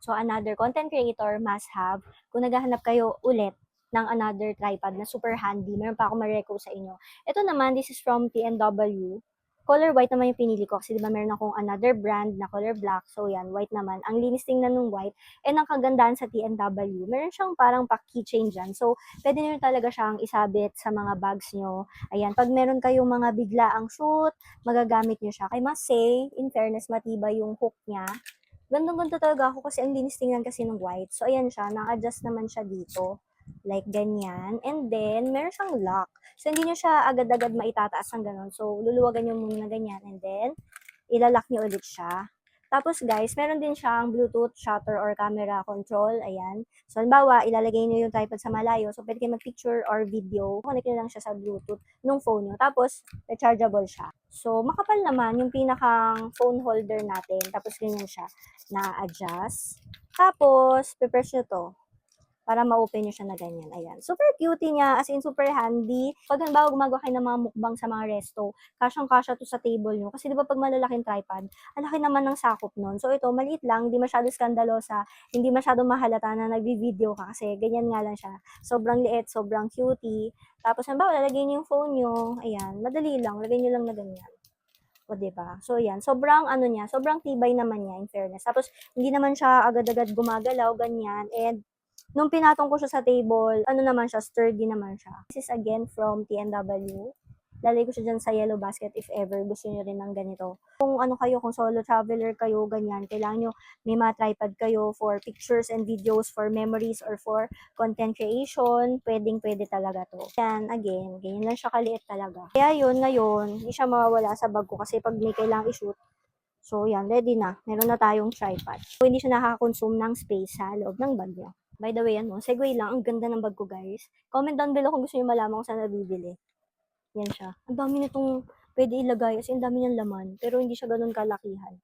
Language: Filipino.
So, another content creator must have, kung naghahanap kayo ulit ng another tripod na super handy, meron pa ako ma-reco sa inyo. Ito naman, this is from TNW. Color white naman yung pinili ko kasi di ba meron akong another brand na color black. So yan, white naman. Ang linis tingnan ng white. And ang kagandahan sa TNW, meron siyang parang pa-keychain dyan. So pwede nyo talaga siyang isabit sa mga bags nyo. Ayan, pag meron kayong mga biglaang shoot, magagamit nyo siya. I must say, in fairness, matibay yung hook niya. Gandang-ganda talaga ako kasi ang linis tingnan kasi ng white. So ayan siya, na-adjust naman siya dito. Like ganyan. And then, meron siyang lock. So, hindi nyo siya agad-agad maitataas ng ganun. So, luluwagan nyo muna na ganyan. And then, ilalock nyo ulit siya. Tapos guys, meron din siyang Bluetooth shutter or camera control. Ayan. So, halimbawa, ilalagay nyo yung tripod sa malayo. So, pwede kayo mag-picture or video. Connect nyo lang siya sa Bluetooth nung phone nyo. Tapos, rechargeable siya. So, makapal naman yung pinakang phone holder natin. Tapos, ganyan siya na-adjust. Tapos, prepare nyo to para ma-open nyo siya na ganyan. Ayan. Super cutie niya, as in super handy. Pag halimbawa gumagawa kayo ng mga mukbang sa mga resto, kasyang-kasya to sa table nyo. Kasi di ba pag malalaking tripod, ang laki naman ng sakop nun. So ito, maliit lang, hindi masyado skandalosa, hindi masyado mahalata na nagbi-video ka kasi ganyan nga lang siya. Sobrang liit, sobrang cutie. Tapos halimbawa, lalagay nyo yung phone nyo, ayan, madali lang, lagay nyo lang na ganyan. O, diba? So, yan. Sobrang, ano niya, sobrang tibay naman niya, in fairness. Tapos, hindi naman siya agad-agad gumagalaw, ganyan. And, nung pinatong ko siya sa table, ano naman siya, sturdy naman siya. This is again from TNW. Lalagay ko siya dyan sa yellow basket if ever gusto niyo rin ng ganito. Kung ano kayo, kung solo traveler kayo, ganyan, kailangan nyo may mga tripod kayo for pictures and videos, for memories, or for content creation, pwedeng-pwede talaga to. Yan, again, ganyan lang siya kaliit talaga. Kaya yun, ngayon, hindi siya mawawala sa bag ko kasi pag may kailangang i-shoot, so yan, ready na. Meron na tayong tripod. So, hindi siya nakaka-consume ng space sa loob ng bag niya. By the way, segue lang, ang ganda ng bag ko guys. Comment down below kung gusto niyo malaman kung saan nabibili. Yan siya. Ang dami nitong pwede ilagay, kasi ang dami niyang laman, pero hindi siya ganun kalakihan.